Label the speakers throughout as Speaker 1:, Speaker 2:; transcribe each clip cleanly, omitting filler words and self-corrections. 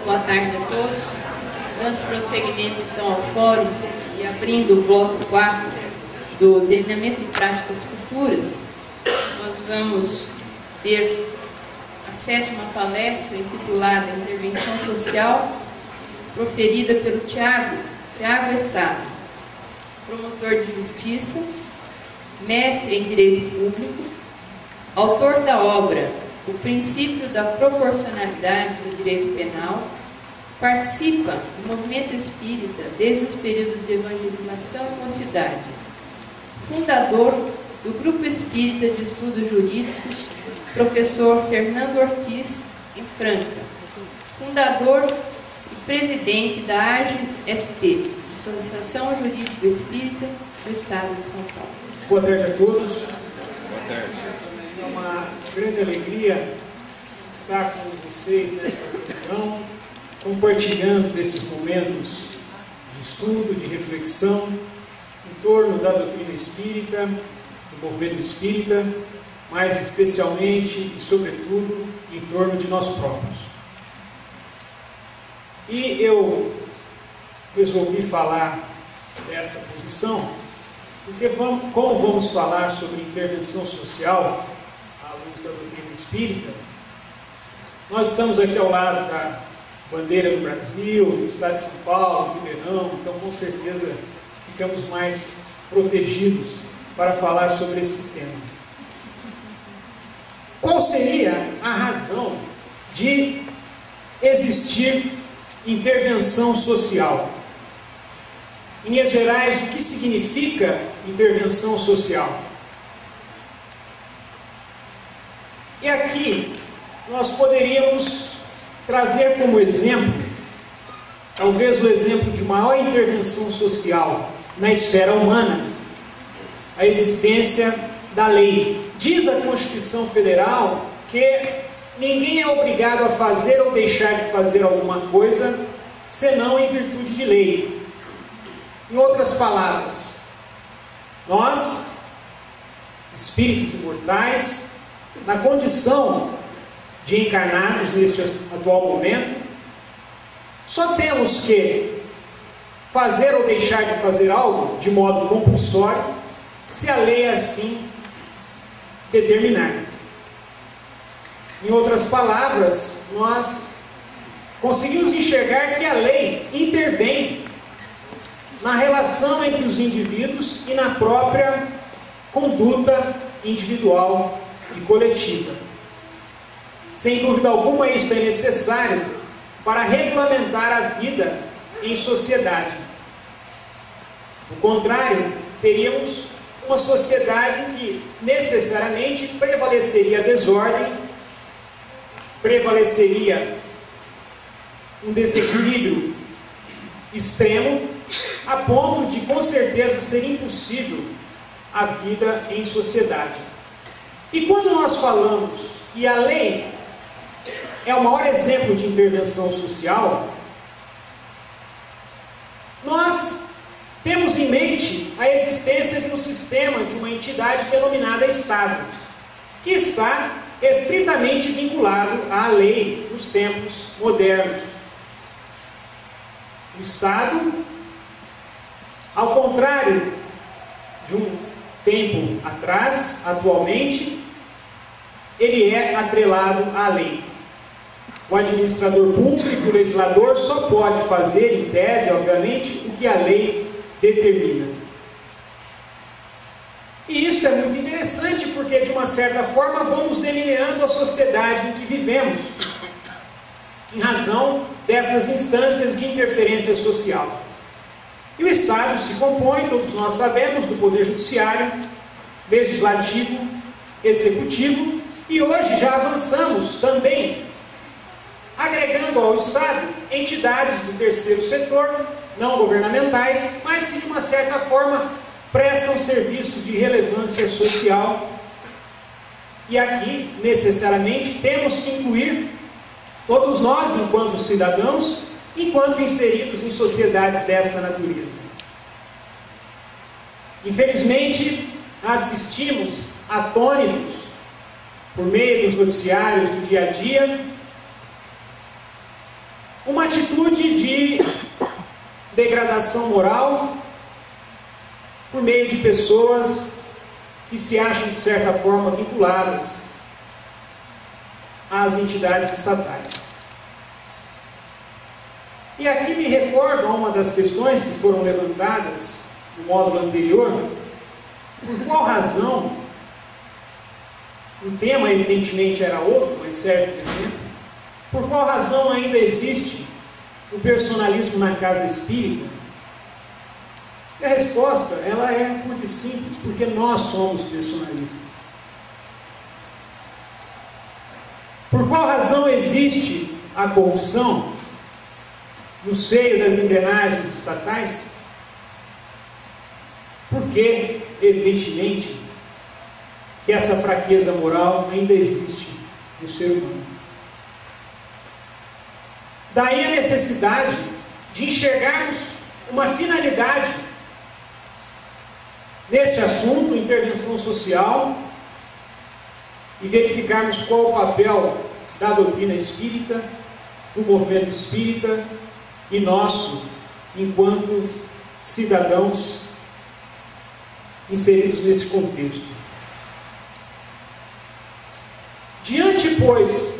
Speaker 1: Boa tarde a todos. Dando prosseguimento então ao fórum e abrindo o bloco 4 do treinamento em práticas futuras, nós vamos ter a 7ª palestra intitulada Intervenção Social, proferida pelo Tiago Essado, promotor de justiça, mestre em Direito Público, autor da obra O Princípio da Proporcionalidade do Direito Penal, participa do movimento espírita desde os períodos de evangelização e mocidade, fundador do Grupo Espírita de Estudos Jurídicos, professor Fernando Ortiz, em Franca, fundador e presidente da AGE-SP, Associação Jurídico Espírita do Estado de São Paulo.
Speaker 2: Boa tarde a todos.
Speaker 3: Boa tarde.
Speaker 2: É uma grande alegria estar com vocês nesta reunião, compartilhando desses momentos de estudo, de reflexão, em torno da doutrina espírita, do movimento espírita, mais especialmente e sobretudo em torno de nós próprios. E eu resolvi falar desta posição, porque como vamos falar sobre intervenção social à luz da doutrina espírita, nós estamos aqui ao lado da bandeira do Brasil, do Estado de São Paulo, Ribeirão, então com certeza ficamos mais protegidos para falar sobre esse tema. Qual seria a razão de existir intervenção social? Em linhas gerais, o que significa intervenção social? E aqui nós poderíamos trazer como exemplo, talvez o exemplo de maior intervenção social na esfera humana, a existência da lei. Diz a Constituição Federal que ninguém é obrigado a fazer ou deixar de fazer alguma coisa, senão em virtude de lei. Em outras palavras, nós, espíritos imortais, na condição de encarnados neste atual momento, só temos que fazer ou deixar de fazer algo de modo compulsório, se a lei assim determinar. Em outras palavras, nós conseguimos enxergar que a lei intervém na relação entre os indivíduos e na própria conduta individual e coletiva. Sem dúvida alguma, isto é necessário para regulamentar a vida em sociedade. Do contrário, teríamos uma sociedade em que necessariamente prevaleceria a desordem, prevaleceria um desequilíbrio extremo, a ponto de, com certeza, ser impossível a vida em sociedade. E quando nós falamos que a lei é o maior exemplo de intervenção social, nós temos em mente a existência de um sistema, de uma entidade denominada Estado, que está estritamente vinculado à lei nos tempos modernos. O Estado, ao contrário de um tempo atrás, atualmente, ele é atrelado à lei. O administrador público, o legislador, só pode fazer, em tese, obviamente, o que a lei determina. E isso é muito interessante, porque, de uma certa forma, vamos delineando a sociedade em que vivemos, em razão dessas instâncias de interferência social. E o Estado se compõe, todos nós sabemos, do Poder Judiciário, Legislativo, Executivo, e hoje já avançamos também, agregando ao Estado entidades do terceiro setor, não governamentais, mas que de uma certa forma prestam serviços de relevância social. E aqui, necessariamente, temos que incluir todos nós, enquanto cidadãos, enquanto inseridos em sociedades desta natureza. Infelizmente, assistimos atônitos, por meio dos noticiários do dia a dia, uma atitude de degradação moral por meio de pessoas que se acham, de certa forma, vinculadas às entidades estatais. E aqui me recordo a uma das questões que foram levantadas no módulo anterior: por qual razão, o tema evidentemente era outro, mas serve de exemplo, por qual razão ainda existe o personalismo na casa espírita? E a resposta, ela é curta e simples: porque nós somos personalistas. Por qual razão existe a corrupção no seio das engrenagens estatais? Porque, evidentemente, que essa fraqueza moral ainda existe no ser humano. Daí a necessidade de enxergarmos uma finalidade neste assunto, intervenção social, e verificarmos qual o papel da doutrina espírita, do movimento espírita e nosso, enquanto cidadãos inseridos nesse contexto. Diante, pois,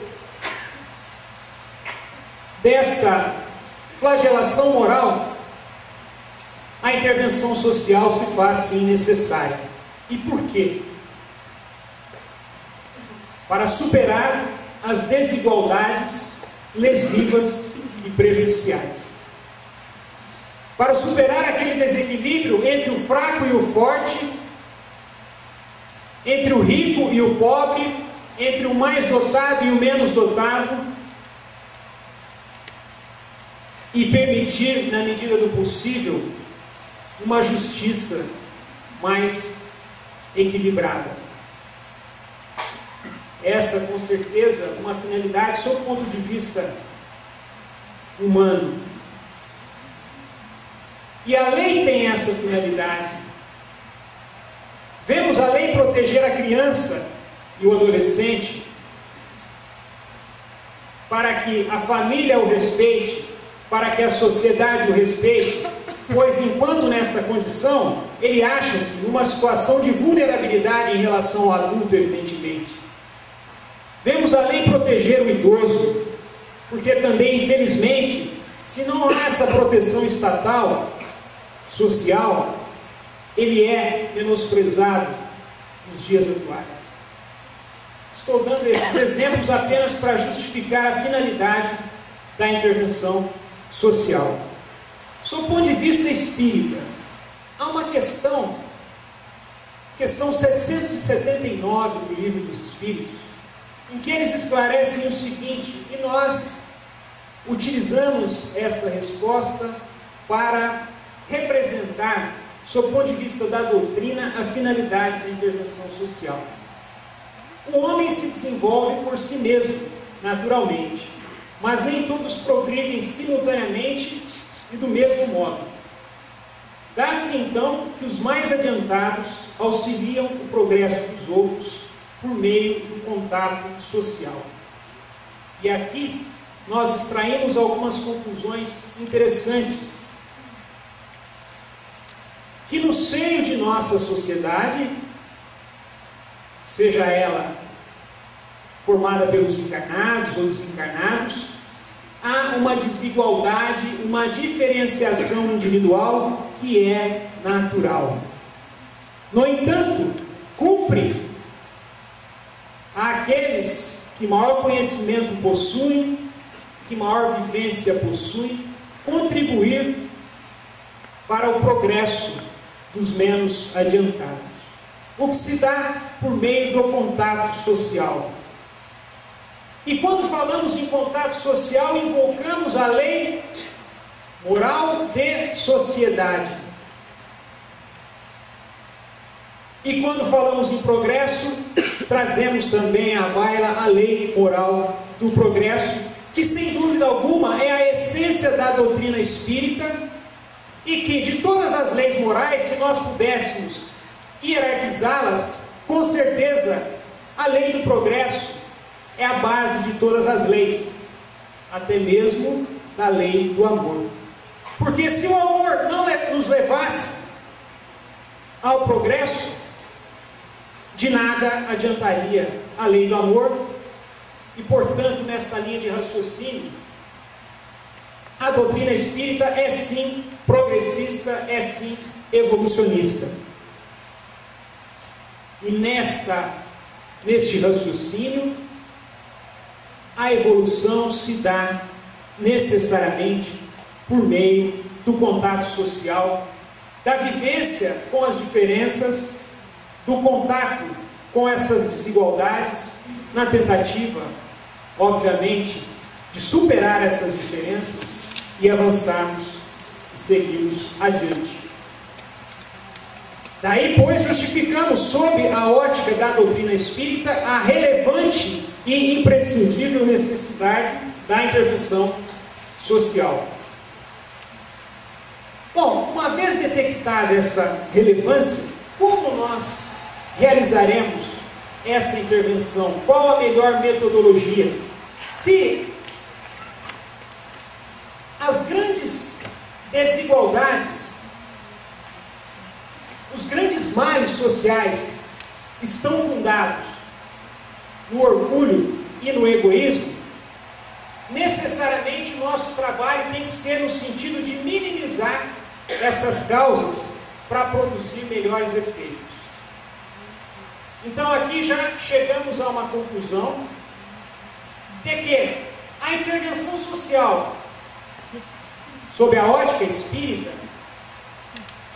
Speaker 2: desta flagelação moral, a intervenção social se faz sim necessária. E por quê? Para superar as desigualdades lesivas e prejudiciais. Para superar aquele desequilíbrio entre o fraco e o forte, entre o rico e o pobre, entre o mais dotado e o menos dotado, e permitir, na medida do possível, uma justiça mais equilibrada. Esta, com certeza, uma finalidade sob o ponto de vista humano. E a lei tem essa finalidade. Vemos a lei proteger a criança e o adolescente para que a família o respeite, para que a sociedade o respeite, pois enquanto nesta condição, ele acha-se numa situação de vulnerabilidade em relação ao adulto, evidentemente. Vemos a lei proteger o idoso, porque também, infelizmente, se não há essa proteção estatal, social, ele é menosprezado nos dias atuais. Estou dando esses exemplos apenas para justificar a finalidade da intervenção social. Sob o ponto de vista espírita, há uma questão 779 do Livro dos Espíritos, em que eles esclarecem o seguinte, e nós utilizamos esta resposta para representar, sob o ponto de vista da doutrina, a finalidade da intervenção social. O homem se desenvolve por si mesmo, naturalmente, mas nem todos progridem simultaneamente e do mesmo modo. Dá-se então que os mais adiantados auxiliam o progresso dos outros por meio do contato social. E aqui nós extraímos algumas conclusões interessantes. Que no seio de nossa sociedade, seja ela formada pelos encarnados ou desencarnados, há uma desigualdade, uma diferenciação individual que é natural. No entanto, cumpre àqueles que maior conhecimento possuem, que maior vivência possuem, contribuir para o progresso dos menos adiantados. O que se dá por meio do contato social. E quando falamos em contato social, invocamos a lei moral de sociedade. E quando falamos em progresso, trazemos também à baila a lei moral do progresso, que sem dúvida alguma é a essência da doutrina espírita, e que de todas as leis morais, se nós pudéssemos hierarquizá-las, com certeza a lei do progresso é a base de todas as leis, até mesmo da lei do amor. Porque se o amor não nos levasse ao progresso, de nada adiantaria a lei do amor. E, portanto, nesta linha de raciocínio, a doutrina espírita é sim progressista, é sim evolucionista. E neste raciocínio, a evolução se dá necessariamente por meio do contato social, da vivência com as diferenças, do contato com essas desigualdades, na tentativa, obviamente, de superar essas diferenças e avançarmos e seguirmos adiante. Daí, pois, justificamos, sob a ótica da doutrina espírita, a relevante e imprescindível necessidade da intervenção social. Bom, uma vez detectada essa relevância, como nós realizaremos essa intervenção? Qual a melhor metodologia? Se as grandes desigualdades, os grandes males sociais estão fundados no orgulho e no egoísmo, necessariamente o nosso trabalho tem que ser no sentido de minimizar essas causas para produzir melhores efeitos. Então aqui já chegamos a uma conclusão de que a intervenção social, sob a ótica espírita,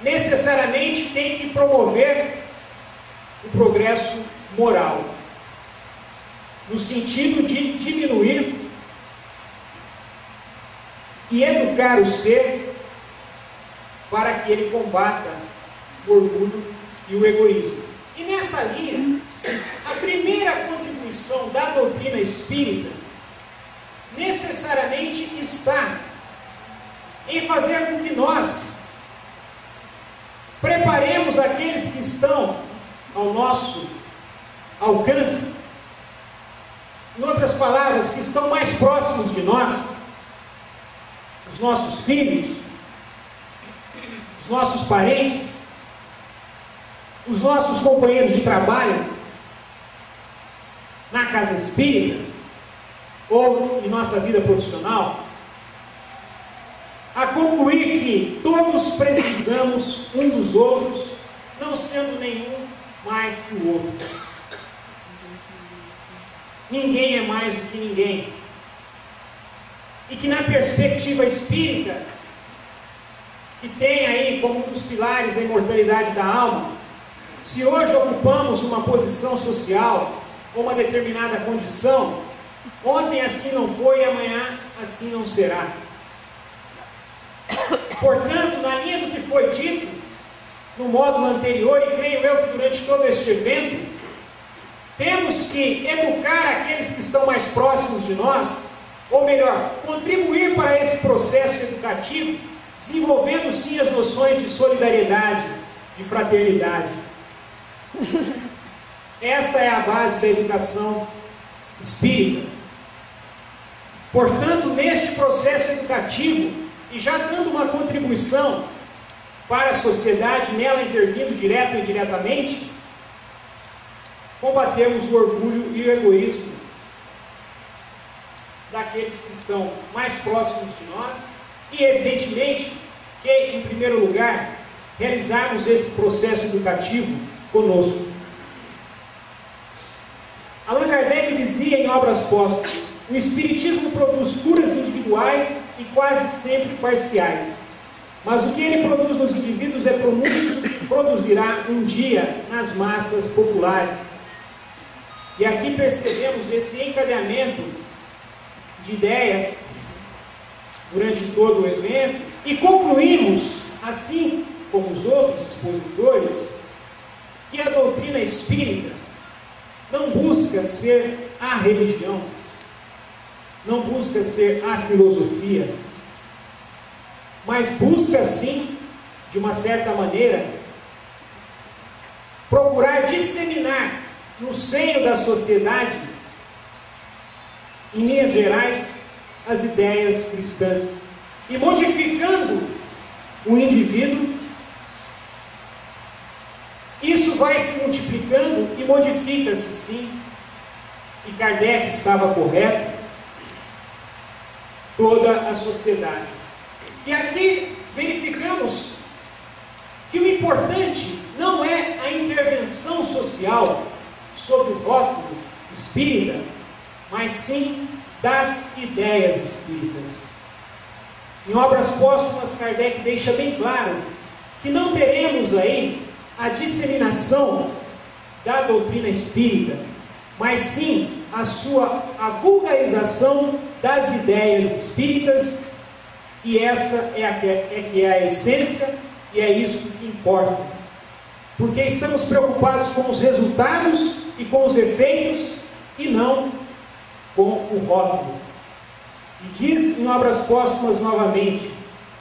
Speaker 2: necessariamente tem que promover o progresso moral, no sentido de diminuir e educar o ser para que ele combata o orgulho e o egoísmo. E nessa linha, a primeira contribuição da doutrina espírita necessariamente está em fazer com que nós preparemos aqueles que estão ao nosso alcance, em outras palavras, que estão mais próximos de nós, os nossos filhos, os nossos parentes, os nossos companheiros de trabalho, na casa espírita, ou em nossa vida profissional, a concluir que todos precisamos um dos outros, não sendo nenhum mais que o outro. Ninguém é mais do que ninguém. E que na perspectiva espírita, que tem aí como um dos pilares a imortalidade da alma, se hoje ocupamos uma posição social ou uma determinada condição, ontem assim não foi e amanhã assim não será. Portanto, na linha do que foi dito no módulo anterior, e creio eu que durante todo este evento, temos que educar aqueles que estão mais próximos de nós, ou melhor, contribuir para esse processo educativo, desenvolvendo sim as noções de solidariedade, de fraternidade. Esta é a base da educação espírita. Portanto, neste processo educativo, e já dando uma contribuição para a sociedade, nela intervindo direto e indiretamente, combatemos o orgulho e o egoísmo daqueles que estão mais próximos de nós e, evidentemente, que, em primeiro lugar, realizarmos esse processo educativo conosco. Allan Kardec dizia em Obras Póstumas: o Espiritismo produz curas individuais e quase sempre parciais, mas o que ele produz nos indivíduos é pronúncio que produzirá um dia nas massas populares. E aqui percebemos esse encadeamento de ideias durante todo o evento e concluímos, assim como os outros expositores, que a doutrina espírita não busca ser a religião, não busca ser a filosofia, mas busca sim, de uma certa maneira, procurar disseminar no seio da sociedade, em linhas gerais, as ideias cristãs e modificando o indivíduo. Isso vai se multiplicando e modifica-se, sim. E Kardec estava correto. Toda a sociedade. E aqui verificamos que o importante não é a intervenção social sobre o rótulo espírita, mas sim das ideias espíritas. Em Obras Póstumas, Kardec deixa bem claro que não teremos aí a disseminação da doutrina espírita, mas sim a vulgarização das ideias espíritas, e essa é a essência, e é isso que importa. Porque estamos preocupados com os resultados e com os efeitos, e não com o rótulo. E diz em Obras Póstumas novamente,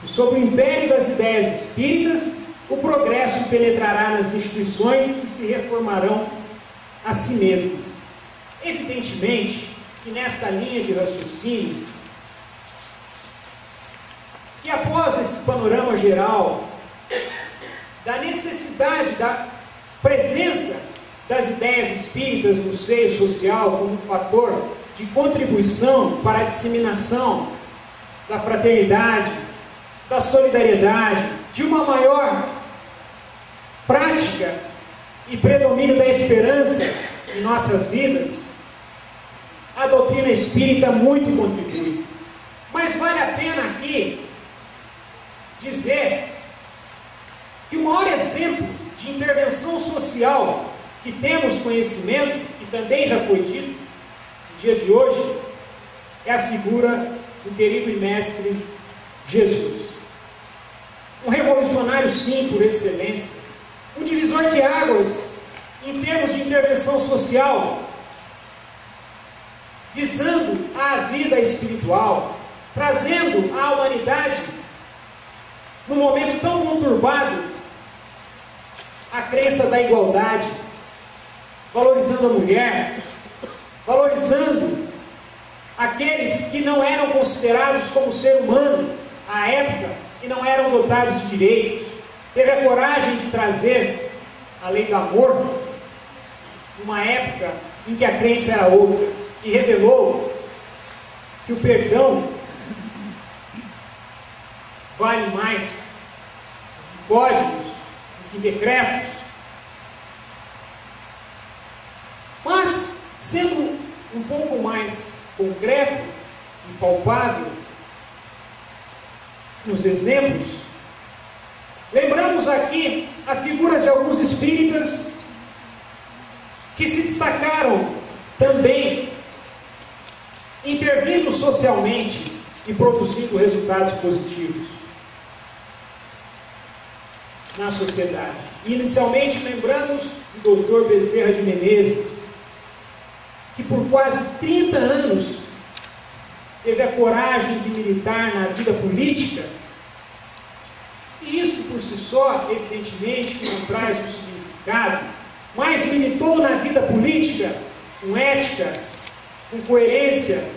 Speaker 2: que sob o império das ideias espíritas, o progresso penetrará nas instituições que se reformarão a si mesmas. Evidentemente que nesta linha de raciocínio, e após esse panorama geral da necessidade da presença das ideias espíritas no seio social como um fator de contribuição para a disseminação da fraternidade, da solidariedade, de uma maior prática e predomínio da esperança em nossas vidas, a doutrina espírita muito contribui. Mas vale a pena aqui dizer que o maior exemplo de intervenção social que temos conhecimento, e também já foi dito no dia de hoje, é a figura do querido e mestre Jesus. Um revolucionário, sim, por excelência, um divisor de águas em termos de intervenção social, visando a vida espiritual, trazendo à humanidade, num momento tão conturbado, a crença da igualdade, valorizando a mulher, valorizando aqueles que não eram considerados como ser humano à época e não eram dotados de direitos. Teve a coragem de trazer a lei do amor numa época em que a crença era outra, e revelou que o perdão vale mais que códigos, do que decretos. Mas, sendo um pouco mais concreto e palpável nos exemplos, lembramos aqui a figura de alguns espíritas que se destacaram também intervindo socialmente e produzindo resultados positivos na sociedade. Inicialmente lembramos do Dr. Bezerra de Menezes, que por quase 30 anos teve a coragem de militar na vida política, e isso por si só, evidentemente, que não traz um significado, mas militou na vida política com ética, com coerência,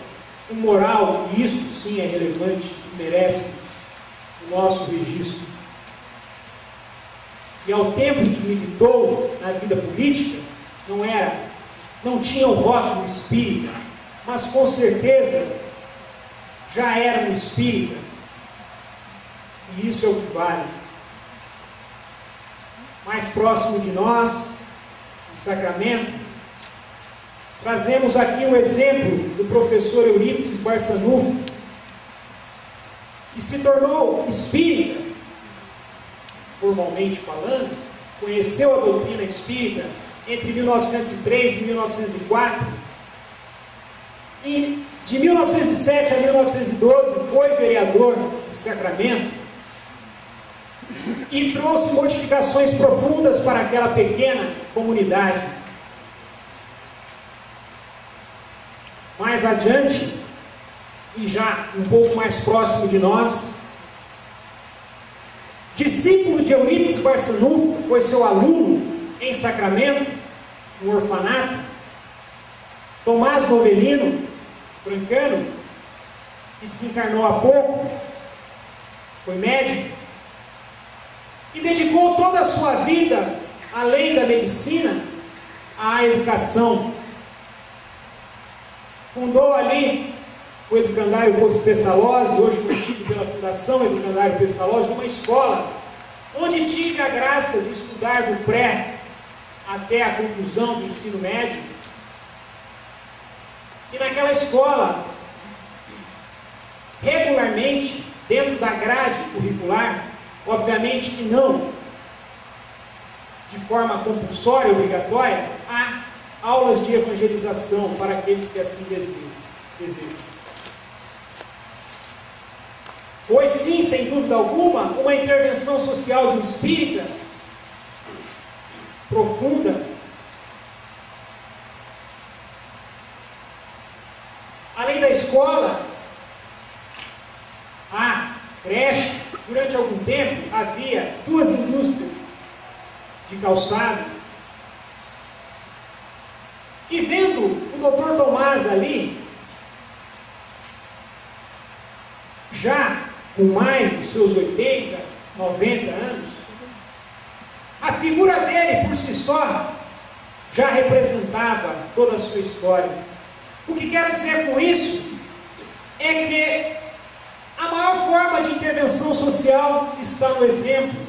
Speaker 2: com moral, e isto sim é relevante e merece o nosso registro. E ao tempo que militou na vida política, não tinha o rótulo espírita, mas com certeza já era um espírita, e isso é o que vale. Mais próximo de nós, em Sacramento, trazemos aqui um exemplo do professor Eurípides Barçanufo, que se tornou espírita, formalmente falando, conheceu a doutrina espírita entre 1903 e 1904, e de 1907 a 1912 foi vereador de Sacramento, e trouxe modificações profundas para aquela pequena comunidade. Mais adiante, e já um pouco mais próximo de nós, discípulo de Eurípides Barçanufo, foi seu aluno em Sacramento, no orfanato, Tomás Novelino Francano, que desencarnou há pouco, foi médico, e dedicou toda a sua vida, além da medicina, à educação. Fundou ali o Educandário Pestalozzi, hoje mantido pela Fundação Educandário Pestalozzi, uma escola onde tive a graça de estudar do pré até a conclusão do ensino médio. E naquela escola, regularmente, dentro da grade curricular, obviamente que não de forma compulsória e obrigatória, há aulas de evangelização para aqueles que assim desejam. Foi sim, sem dúvida alguma, uma intervenção social de um espírita profunda. Além da escola, a creche, durante algum tempo, havia 2 indústrias de calçado. E vendo o Dr. Tomás ali, já com mais dos seus 80, 90 anos, a figura dele por si só já representava toda a sua história. O que quero dizer com isso é que a maior forma de intervenção social está no exemplo.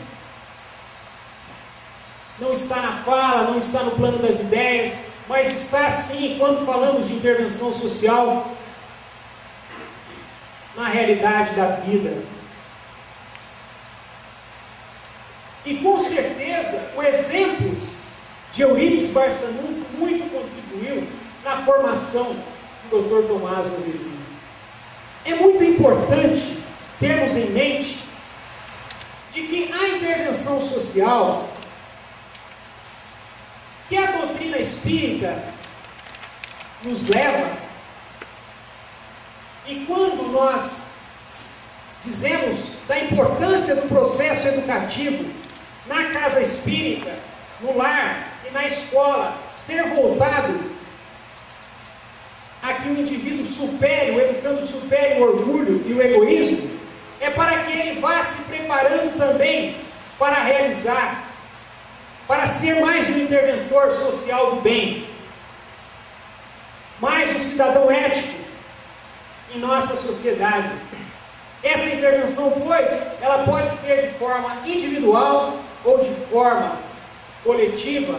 Speaker 2: Não está na fala, não está no plano das ideias, mas está sim, quando falamos de intervenção social, na realidade da vida. E com certeza o exemplo de Eurípides Barçanufo muito contribuiu na formação do Dr. Tomás Ovelino. É muito importante termos em mente de que a intervenção social que a doutrina espírita nos leva, e quando nós dizemos da importância do processo educativo na casa espírita, no lar e na escola, ser voltado a que o indivíduo supere, o educando supere o orgulho e o egoísmo, é para que ele vá se preparando também para realizar, para ser mais um interventor social do bem, mais um cidadão ético em nossa sociedade. Essa intervenção, pois, ela pode ser de forma individual ou de forma coletiva,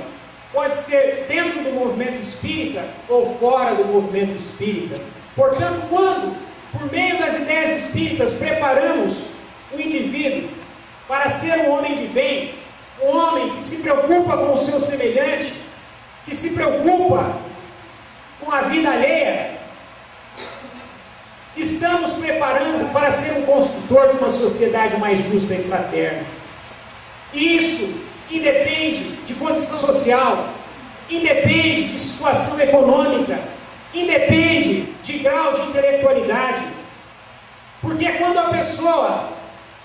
Speaker 2: pode ser dentro do movimento espírita ou fora do movimento espírita. Portanto, quando, por meio das ideias espíritas, preparamos o indivíduo para ser um homem de bem, um homem que se preocupa com o seu semelhante, que se preocupa com a vida alheia, estamos preparando para ser um construtor de uma sociedade mais justa e fraterna. E isso independe de condição social, independe de situação econômica, independe de grau de intelectualidade. Porque quando a pessoa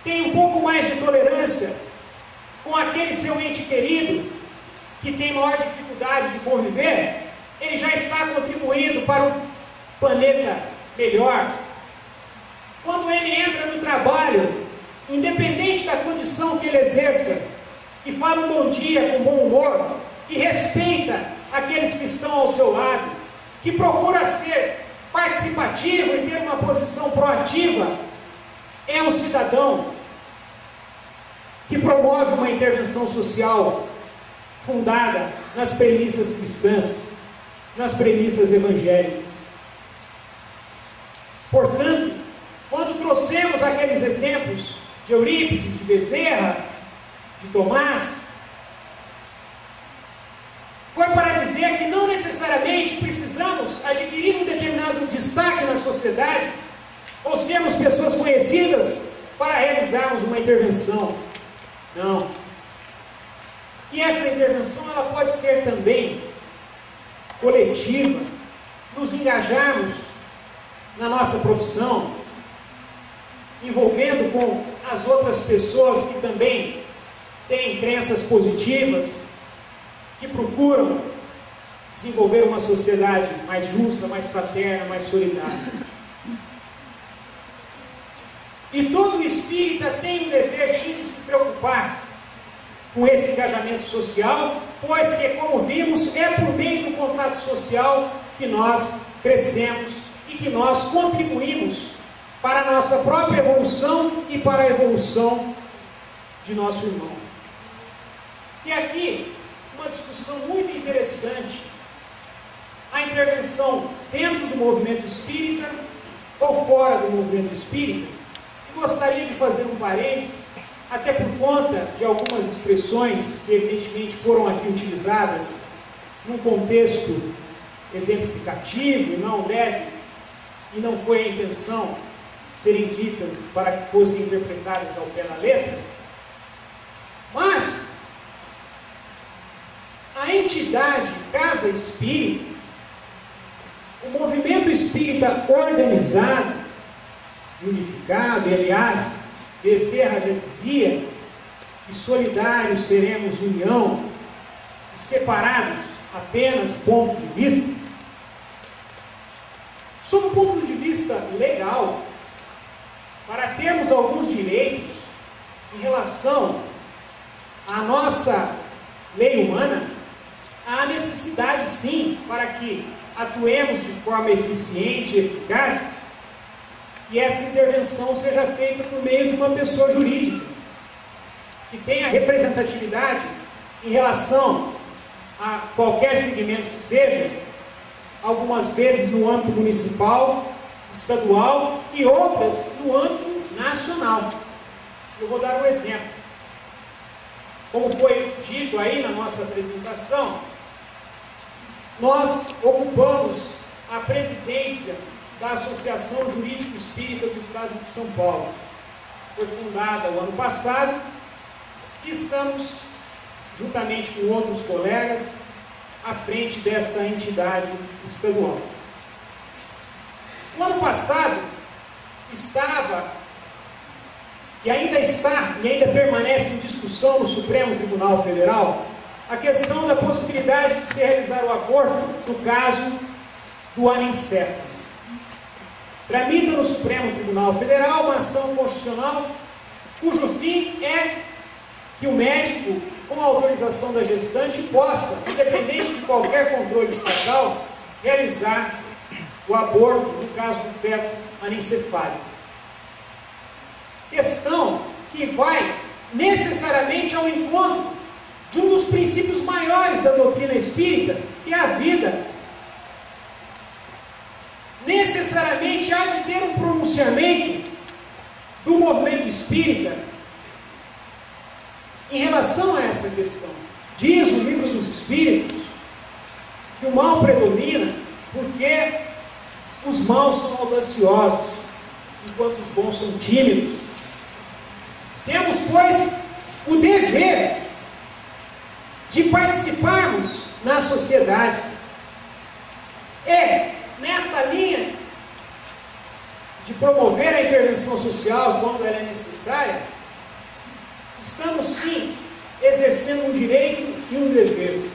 Speaker 2: tem um pouco mais de tolerância com aquele seu ente querido, que tem maior dificuldade de conviver, ele já está contribuindo para um planeta melhor. Quando ele entra no trabalho, independente da condição que ele exerça, e fala um bom dia com bom humor, e respeita aqueles que estão ao seu lado, que procura ser participativo e ter uma posição proativa, é um cidadão que promove uma intervenção social fundada nas premissas cristãs, nas premissas evangélicas. Portanto, quando trouxemos aqueles exemplos de Eurípides, de Bezerra, de Tomás, foi para dizer que não necessariamente precisamos adquirir um determinado destaque na sociedade ou sermos pessoas conhecidas para realizarmos uma intervenção. Não. E essa intervenção ela pode ser também coletiva, nos engajarmos na nossa profissão, envolvendo com as outras pessoas que também têm crenças positivas, que procuram desenvolver uma sociedade mais justa, mais fraterna, mais solidária. E todo espírita tem o dever, sim, de se preocupar com esse engajamento social, pois que, como vimos, é por meio do contato social que nós crescemos e que nós contribuímos para a nossa própria evolução e para a evolução de nosso irmão. E aqui, uma discussão muito interessante, a intervenção dentro do movimento espírita ou fora do movimento espírita. E gostaria de fazer um parênteses, até por conta de algumas expressões que evidentemente foram aqui utilizadas num contexto exemplificativo e não foi a intenção serem ditas para que fossem interpretadas ao pé da letra, mas a entidade Casa Espírita, o movimento espírita organizado, unificado, e aliás, Bezerra já dizia que solidários seremos união e separados apenas ponto de vista. Sob o ponto de vista legal, para termos alguns direitos em relação à nossa lei humana, há necessidade sim para que atuemos de forma eficiente e eficaz, e essa intervenção seja feita por meio de uma pessoa jurídica, que tenha representatividade em relação a qualquer segmento que seja, algumas vezes no âmbito municipal, estadual e outras no âmbito nacional. Eu vou dar um exemplo. Como foi dito aí na nossa apresentação, nós ocupamos a presidência da Associação Jurídico Espírita do Estado de São Paulo. Foi fundada o ano passado e estamos, juntamente com outros colegas, à frente desta entidade estadual. O ano passado estava, e ainda está, e ainda permanece em discussão no Supremo Tribunal Federal, a questão da possibilidade de se realizar o aborto no caso do anencefalo. Tramita no Supremo Tribunal Federal uma ação constitucional cujo fim é que o médico, com a autorização da gestante, possa, independente de qualquer controle estatal, realizar o aborto no caso do feto anencefálico. Questão que vai necessariamente ao encontro de um dos princípios maiores da doutrina espírita, que é a vida. Necessariamente há de ter um pronunciamento do movimento espírita em relação a essa questão. Diz o Livro dos Espíritos que o mal predomina porque os maus são audaciosos, enquanto os bons são tímidos. Temos, pois, o dever de participarmos na sociedade. E, nesta linha de promover a intervenção social quando ela é necessária, estamos sim exercendo um direito e um dever.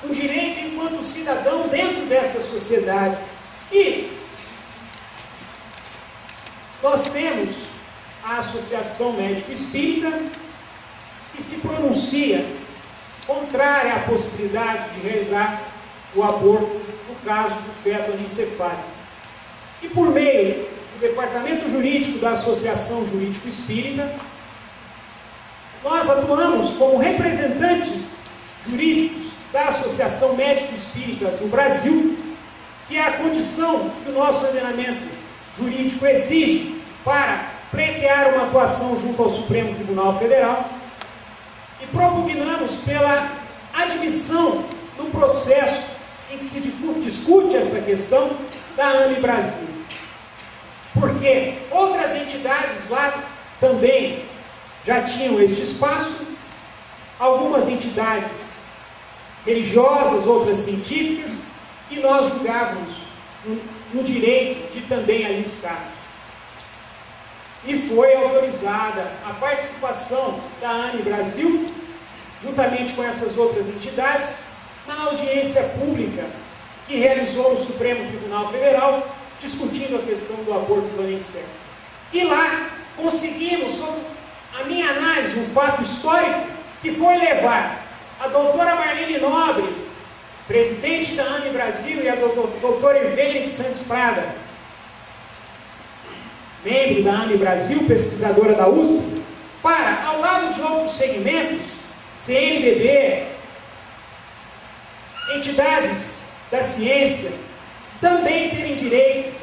Speaker 2: Um direito enquanto cidadão dentro dessa sociedade. E nós temos a Associação Médico Espírita, que se pronuncia contrária à possibilidade de realizar o aborto no caso do feto anencefálico. E por meio do Departamento Jurídico da Associação Jurídico Espírita, nós atuamos como representantes jurídicos da Associação Médico Espírita do Brasil, que é a condição que o nosso ordenamento jurídico exige para pleitear uma atuação junto ao Supremo Tribunal Federal, e propugnamos pela admissão do processo em que se discute esta questão da AME Brasil. Porque outras entidades lá também já tinham este espaço, algumas entidades religiosas, outras científicas, e nós julgávamos no direito de também ali estarmos. E foi autorizada a participação da AME Brasil, juntamente com essas outras entidades, na audiência pública que realizou no Supremo Tribunal Federal, discutindo a questão do aborto do anencefalo. E lá conseguimos, sob a minha análise, um fato histórico que foi levar a doutora Marlene Nobre, presidente da AME Brasil, e a doutora Ivene de Santos Prada, membro da AME Brasil, pesquisadora da USP, para, ao lado de outros segmentos, CNBB, entidades da ciência, também terem direito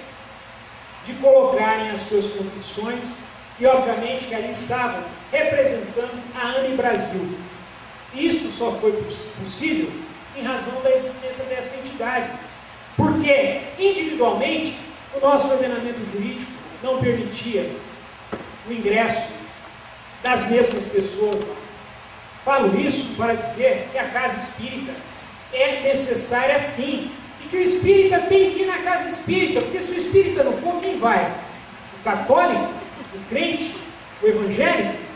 Speaker 2: de colocarem as suas convicções, e obviamente que ali estavam representando a AME Brasil. Isto só foi possível em razão da existência desta entidade, porque individualmente o nosso ordenamento jurídico não permitia o ingresso das mesmas pessoas lá. Falo isso para dizer que a casa espírita é necessária sim, e que o espírita tem que ir na casa espírita, porque se o espírita não for, quem vai? O católico? O crente? O evangélico?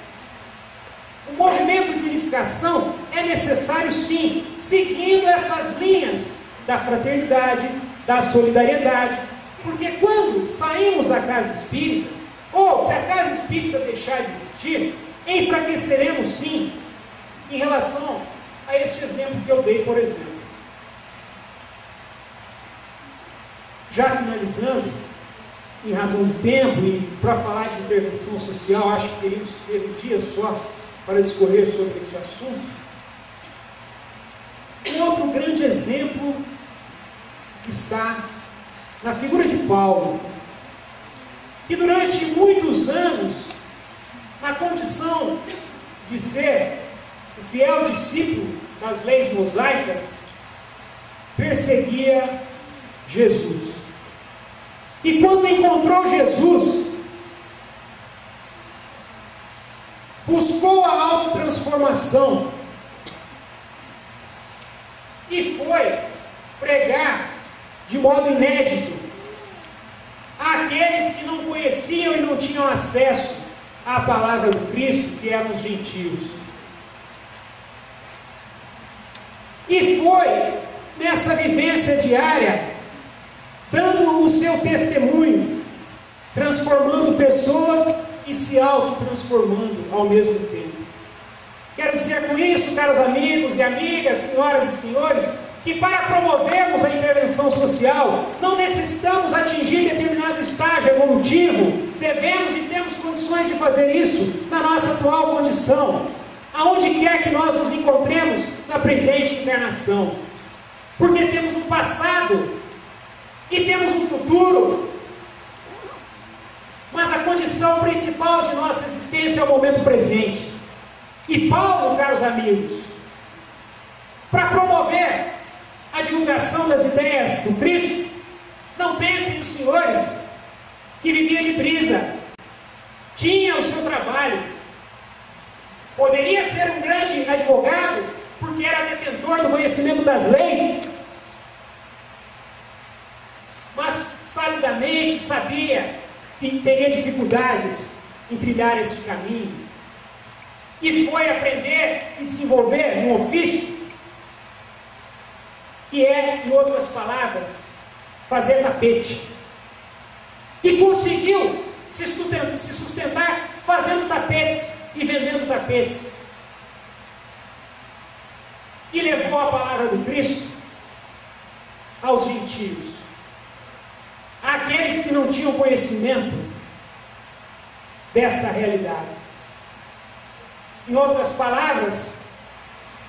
Speaker 2: O movimento de unificação é necessário sim, seguindo essas linhas da fraternidade, da solidariedade, porque quando saímos da casa espírita, ou se a casa espírita deixar de existir, enfraqueceremos sim, em relação a este exemplo que eu dei, por exemplo. Já finalizando, em razão do tempo, e para falar de intervenção social, acho que teríamos que ter um dia só para discorrer sobre este assunto. Um outro grande exemplo está na figura de Paulo, que durante muitos anos, na condição de ser o fiel discípulo das leis mosaicas, perseguia Jesus. E quando encontrou Jesus, buscou a autotransformação e foi pregar de modo inédito àqueles que não conheciam e não tinham acesso à palavra do Cristo, que eram os gentios. E foi nessa vivência diária, dando o seu testemunho, transformando pessoas e se autotransformando ao mesmo tempo. Quero dizer com isso, caros amigos e amigas, senhoras e senhores, que para promovermos a intervenção social, não necessitamos atingir determinado estágio evolutivo, devemos e temos condições de fazer isso na nossa atual condição, aonde quer que nós nos encontremos na presente encarnação, porque temos um passado e temos um futuro, mas a condição principal de nossa existência é o momento presente. E Paulo, caros amigos, para promover a divulgação das ideias do Cristo, não pensem os senhores que vivia de brisa, tinha o seu trabalho, poderia ser um grande advogado, porque era detentor do conhecimento das leis, mas sabidamente sabia que teria dificuldades em trilhar esse caminho, e foi aprender e desenvolver um ofício que é, em outras palavras, fazer tapete, e conseguiu se sustentar fazendo tapetes e vendendo tapetes, e levou a palavra do Cristo aos gentios, àqueles que não tinham conhecimento desta realidade. Em outras palavras,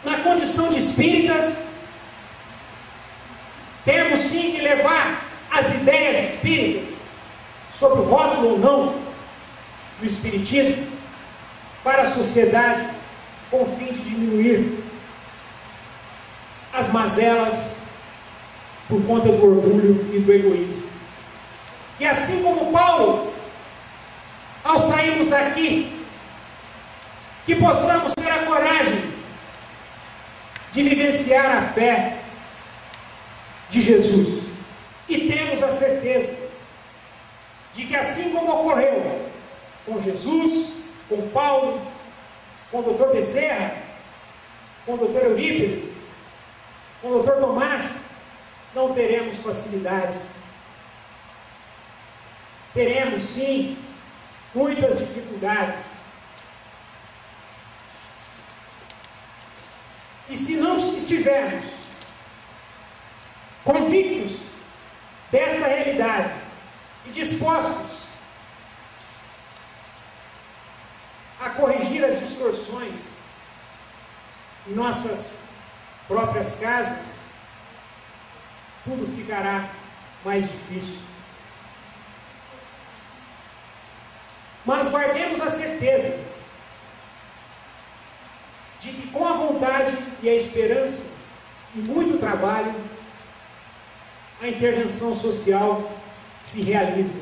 Speaker 2: na condição de espíritas, temos sim que levar as ideias espíritas, sobre o rótulo ou não do espiritismo, para a sociedade, com o fim de diminuir as mazelas por conta do orgulho e do egoísmo. E assim como Paulo, ao sairmos daqui, que possamos ter a coragem de vivenciar a fé de Jesus, e temos a certeza de que assim como ocorreu com Jesus, com Paulo, com o Dr. Bezerra, com o Dr. Eurípides, com o Dr. Tomás, não teremos facilidades. Teremos sim muitas dificuldades. E se não estivermos convictos desta realidade e dispostos a corrigir as distorções em nossas próprias casas, tudo ficará mais difícil. Mas guardemos a certeza de que com a vontade e a esperança e muito trabalho, a intervenção social se realiza.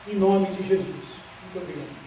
Speaker 2: Em nome de Jesus. Muito obrigado.